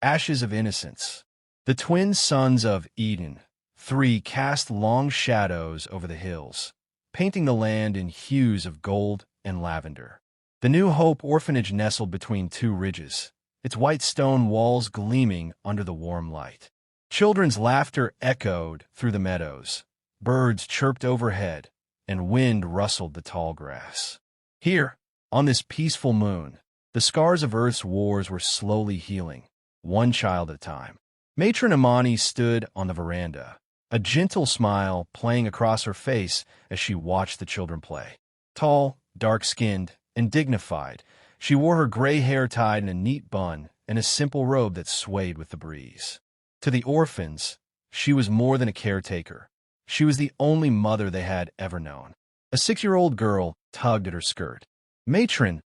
Ashes of Innocence. The twin sons of Eden, 3, cast long shadows over the hills, painting the land in hues of gold and lavender. The New Hope Orphanage nestled between 2 ridges, its white stone walls gleaming under the warm light. Children's laughter echoed through the meadows, birds chirped overhead, and wind rustled the tall grass. Here, on this peaceful moon, the scars of Earth's wars were slowly healing, one child at a time. Matron Imani stood on the veranda, a gentle smile playing across her face as she watched the children play. Tall, dark-skinned, and dignified, she wore her gray hair tied in a neat bun and a simple robe that swayed with the breeze. To the orphans, she was more than a caretaker. She was the only mother they had ever known. A 6-year-old girl tugged at her skirt. "Matron,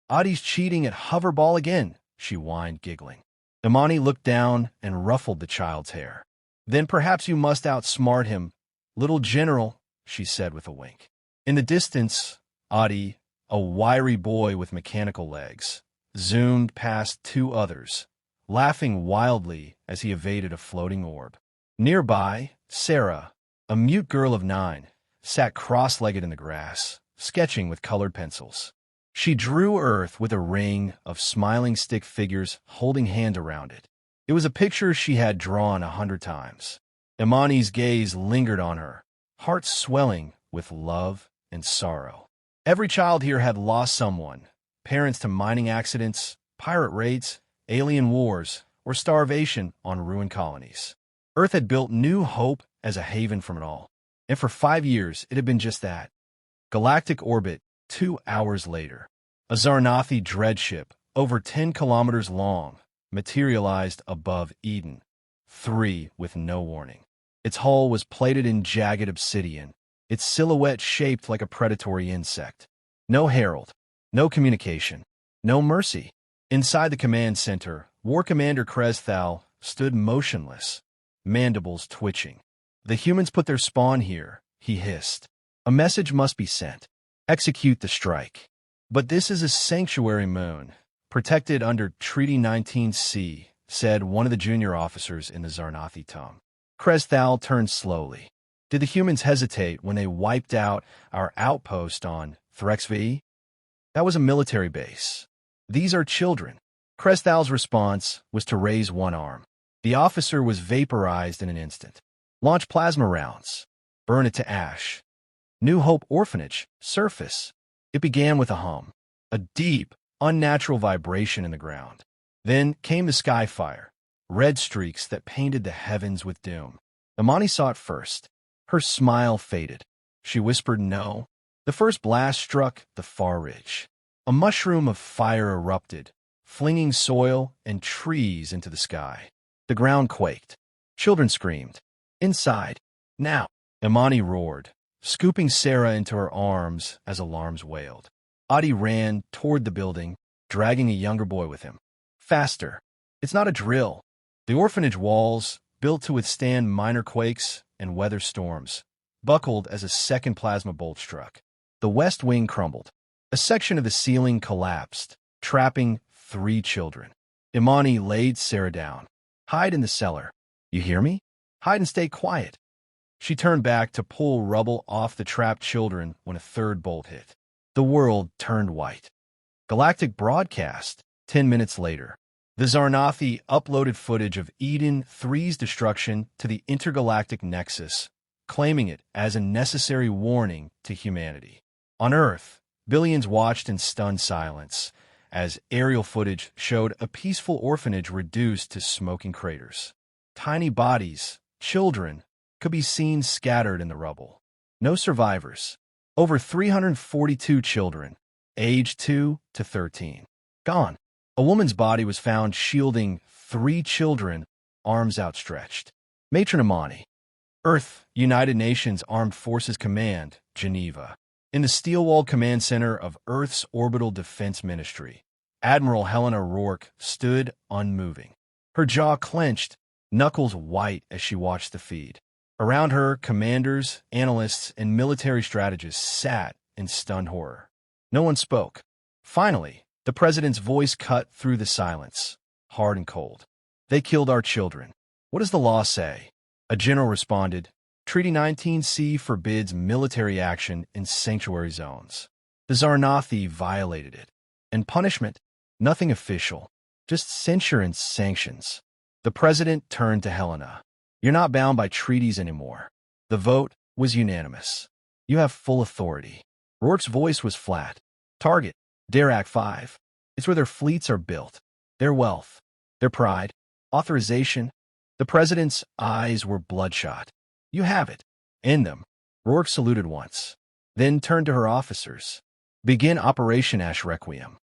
Adi's cheating at hoverball again," she whined, giggling. Imani looked down and ruffled the child's hair. "Then perhaps you must outsmart him, little general," she said with a wink. In the distance, Adi, a wiry boy with mechanical legs, zoomed past 2 others, laughing wildly as he evaded a floating orb. Nearby, Sarah, a mute girl of 9, sat cross-legged in the grass, sketching with colored pencils. She drew Earth with a ring of smiling stick figures holding hands around it. It was a picture she had drawn 100 times. Imani's gaze lingered on her, heart swelling with love and sorrow. Every child here had lost someone, parents to mining accidents, pirate raids, alien wars, or starvation on ruined colonies. Earth had built New Hope as a haven from it all, and for 5 years it had been just that. Galactic orbit, 2 hours later. A Zarnathi dreadship, over 10 kilometers long, materialized above Eden, 3 with no warning. Its hull was plated in jagged obsidian, its silhouette shaped like a predatory insect. No herald, no communication, no mercy. Inside the command center, War Commander Kresthal stood motionless, mandibles twitching. "The humans put their spawn here," he hissed. "A message must be sent. Execute the strike." "But this is a sanctuary moon, protected under Treaty 19C, said one of the junior officers in the Zarnathi tongue. Kresthal turned slowly. Did the humans hesitate when they wiped out our outpost on Threxv? That was a military base. These are children. Kresthal's response was to raise one arm. The officer was vaporized in an instant. Launch plasma rounds. Burn it to ash. New Hope Orphanage. Surface. It began with a hum. A deep, unnatural vibration in the ground. Then came the skyfire. Red streaks that painted the heavens with doom. Imani saw it first. Her smile faded. She whispered no. The first blast struck the far ridge. A mushroom of fire erupted, flinging soil and trees into the sky. The ground quaked. Children screamed. Inside. Now. Imani roared, scooping Sarah into her arms as alarms wailed. Adi ran toward the building, dragging a younger boy with him. Faster. It's not a drill. The orphanage walls, built to withstand minor quakes and weather storms, buckled as a second plasma bolt struck. The west wing crumbled. A section of the ceiling collapsed, trapping 3 children. Imani laid Sarah down. Hide in the cellar. You hear me? Hide and stay quiet. She turned back to pull rubble off the trapped children when a third bolt hit. The world turned white. Galactic broadcast. 10 minutes later. The Zarnathi uploaded footage of Eden 3's destruction to the intergalactic nexus, claiming it as a necessary warning to humanity. On Earth, billions watched in stunned silence as aerial footage showed a peaceful orphanage reduced to smoking craters. Tiny bodies, children, could be seen scattered in the rubble. No survivors. Over 342 children, aged 2 to 13. Gone. A woman's body was found shielding 3 children, arms outstretched. Matron Imani. Earth, United Nations Armed Forces Command, Geneva. In the steel-walled command center of Earth's Orbital Defense Ministry, Admiral Helena Rourke stood unmoving. Her jaw clenched, knuckles white as she watched the feed. Around her, commanders, analysts, and military strategists sat in stunned horror. No one spoke. Finally, the president's voice cut through the silence, hard and cold. They killed our children. What does the law say? A general responded, Treaty 19C forbids military action in sanctuary zones. The Zarnathi violated it. And punishment? Nothing official. Just censure and sanctions. The president turned to Helena. You're not bound by treaties anymore. The vote was unanimous. You have full authority. Rourke's voice was flat. Target, Dirac 5. It's where their fleets are built. Their wealth. Their pride. Authorization. The president's eyes were bloodshot. You have it. End them. Rourke saluted once. Then turned to her officers. Begin Operation Ash Requiem.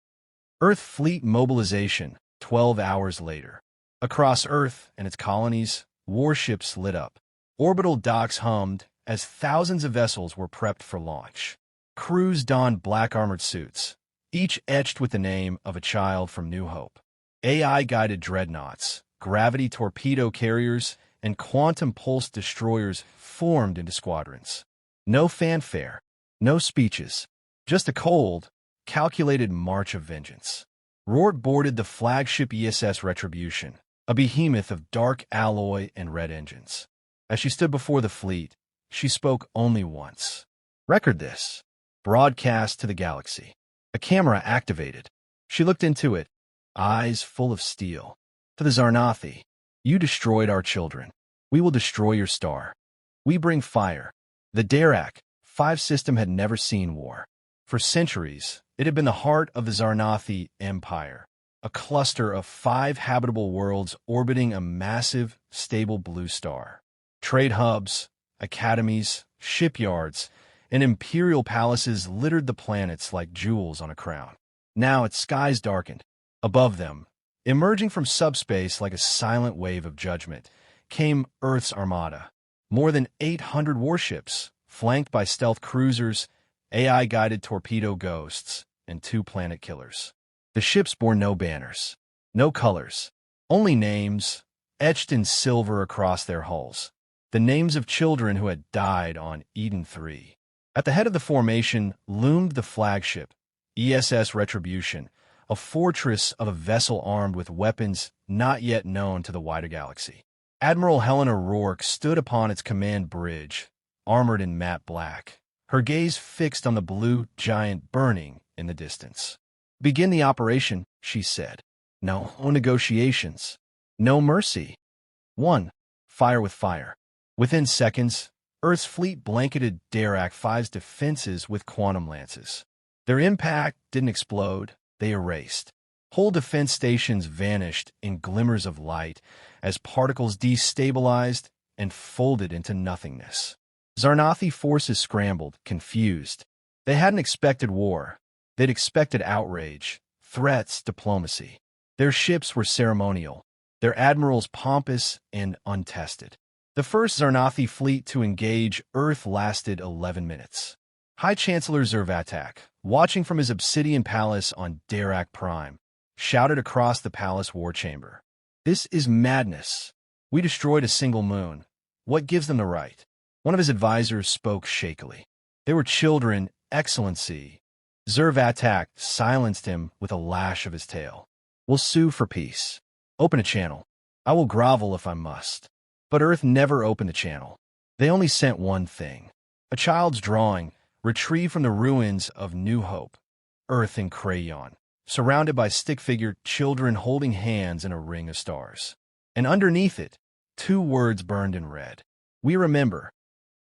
Earth fleet mobilization, 12 hours later. Across Earth and its colonies, warships lit up. Orbital docks hummed as thousands of vessels were prepped for launch. Crews donned black armored suits, each etched with the name of a child from New Hope. AI-guided dreadnoughts, gravity torpedo carriers, and quantum pulse destroyers formed into squadrons. No fanfare, no speeches, just a cold, calculated march of vengeance. Rourke boarded the flagship ESS Retribution, a behemoth of dark alloy and red engines. As she stood before the fleet, she spoke only once. Record this. Broadcast to the galaxy. A camera activated. She looked into it, eyes full of steel. To the Zarnathi, you destroyed our children. We will destroy your star. We bring fire. The Dirac 5 system had never seen war. For centuries, it had been the heart of the Zarnathi Empire, a cluster of 5 habitable worlds orbiting a massive, stable blue star. Trade hubs, academies, shipyards, and imperial palaces littered the planets like jewels on a crown. Now its skies darkened. Above them, emerging from subspace like a silent wave of judgment, came Earth's armada. More than 800 warships, flanked by stealth cruisers, AI-guided torpedo ghosts, and 2 planet killers. The ships bore no banners, no colors, only names, etched in silver across their hulls. The names of children who had died on Eden 3. At the head of the formation loomed the flagship, ESS Retribution, a fortress of a vessel armed with weapons not yet known to the wider galaxy. Admiral Helena Rourke stood upon its command bridge, armored in matte black, her gaze fixed on the blue giant burning in the distance. Begin the operation, she said. No negotiations. No mercy. 1. Fire with fire. Within seconds, Earth's fleet blanketed Dirac 5's defenses with quantum lances. Their impact didn't explode, they erased. Whole defense stations vanished in glimmers of light as particles destabilized and folded into nothingness. Zarnathi forces scrambled, confused. They hadn't expected war. They'd expected outrage, threats, diplomacy. Their ships were ceremonial, their admirals pompous and untested. The first Zarnathi fleet to engage Earth lasted 11 minutes. High Chancellor Zervatak, watching from his obsidian palace on Dirac Prime, shouted across the palace war chamber. This is madness. We destroyed a single moon. What gives them the right? One of his advisors spoke shakily. They were children, Excellency. Zervatak silenced him with a lash of his tail. We'll sue for peace. Open a channel. I will grovel if I must. But Earth never opened the channel. They only sent one thing. A child's drawing, retrieved from the ruins of New Hope. Earth in crayon, surrounded by stick-figure children holding hands in a ring of stars. And underneath it, 2 words burned in red. We remember.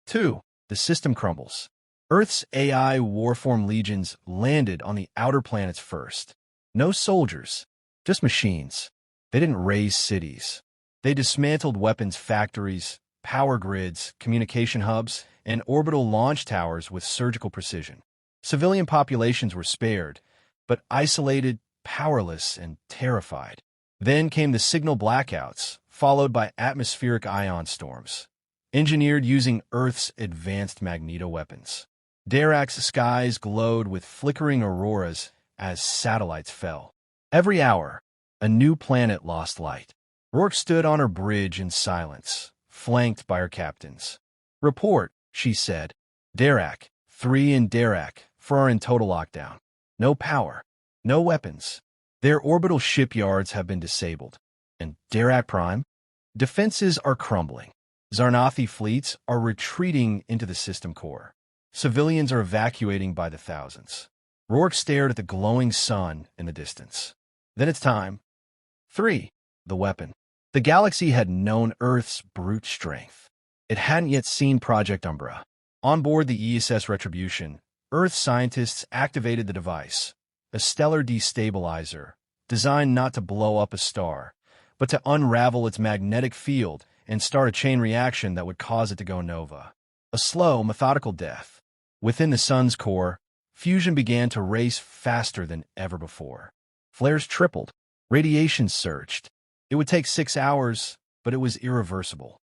2. The system crumbles. Earth's AI warform legions landed on the outer planets first. No soldiers, just machines. They didn't raise cities. They dismantled weapons factories, power grids, communication hubs, and orbital launch towers with surgical precision. Civilian populations were spared, but isolated, powerless, and terrified. Then came the signal blackouts, followed by atmospheric ion storms, engineered using Earth's advanced magneto-weapons. Dirac's skies glowed with flickering auroras as satellites fell. Every hour, a new planet lost light. Rourke stood on her bridge in silence, flanked by her captains. Report, she said. Dirac, 3 in Dirac, 4 in total lockdown. No power, no weapons. Their orbital shipyards have been disabled. And Dirac Prime? Defenses are crumbling. Zarnathi fleets are retreating into the system core. Civilians are evacuating by the thousands. Rourke stared at the glowing sun in the distance. Then it's time. 3. The weapon. The galaxy had known Earth's brute strength. It hadn't yet seen Project Umbra. On board the ESS Retribution, Earth scientists activated the device, a stellar destabilizer, designed not to blow up a star, but to unravel its magnetic field and start a chain reaction that would cause it to go nova. A slow, methodical death. Within the sun's core, fusion began to race faster than ever before. Flares tripled. Radiation surged. It would take 6 hours, but it was irreversible.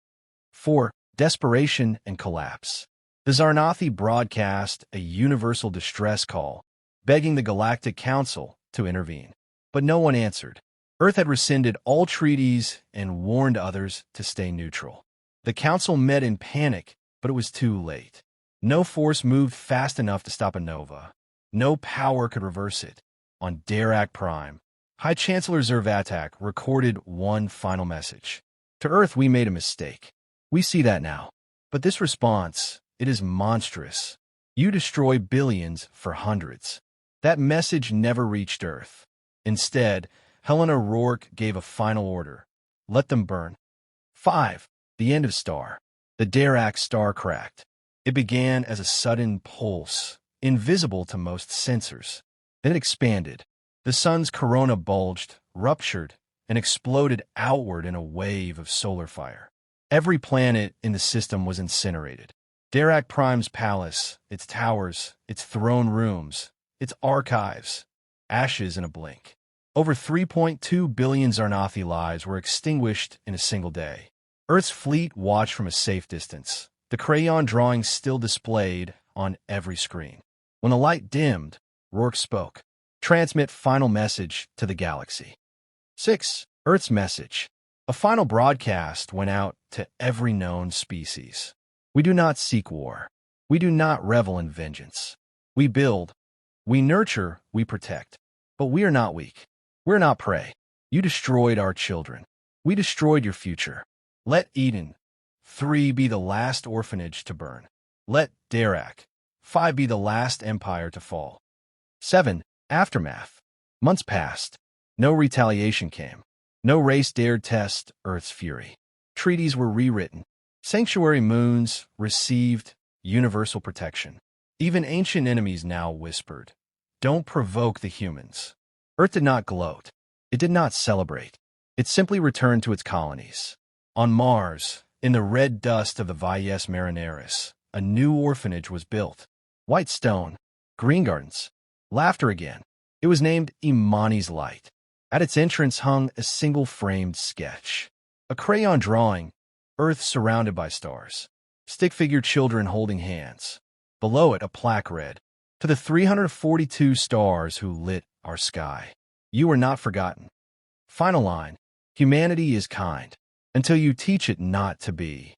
4. Desperation and collapse. The Zarnathi broadcast a universal distress call, begging the Galactic Council to intervene. But no one answered. Earth had rescinded all treaties and warned others to stay neutral. The Council met in panic, but it was too late. No force moved fast enough to stop a nova. No power could reverse it. On Dirac Prime, High Chancellor Zervatak recorded one final message. To Earth, we made a mistake. We see that now. But this response, it is monstrous. You destroy billions for hundreds. That message never reached Earth. Instead, Helena Rourke gave a final order. Let them burn. 5. The end of Star. The Dirac star cracked. It began as a sudden pulse, invisible to most sensors. Then it expanded. The sun's corona bulged, ruptured, and exploded outward in a wave of solar fire. Every planet in the system was incinerated. Dirac Prime's palace, its towers, its throne rooms, its archives, ashes in a blink. Over 3.2 billion Zarnathi lives were extinguished in a single day. Earth's fleet watched from a safe distance, the crayon drawings still displayed on every screen. When the light dimmed, Rourke spoke. Transmit final message to the galaxy. 6. Earth's message. A final broadcast went out to every known species. We do not seek war. We do not revel in vengeance. We build. We nurture. We protect. But we are not weak. We're not prey. You destroyed our children. We destroyed your future. Let Eden 3 be the last orphanage to burn. Let Dirac 5 be the last empire to fall. 7. Aftermath. Months passed. No retaliation came. No race dared test Earth's fury. Treaties were rewritten. Sanctuary moons received universal protection. Even ancient enemies now whispered, "Don't provoke the humans." Earth did not gloat. It did not celebrate. It simply returned to its colonies. On Mars, in the red dust of the Valles Marineris, a new orphanage was built. White stone, green gardens, laughter again. It was named Imani's Light. At its entrance hung a single-framed sketch. A crayon drawing, Earth surrounded by stars. Stick-figure children holding hands. Below it, a plaque read, "To the 342 stars who lit our sky. You are not forgotten." Final line, "Humanity is kind, until you teach it not to be."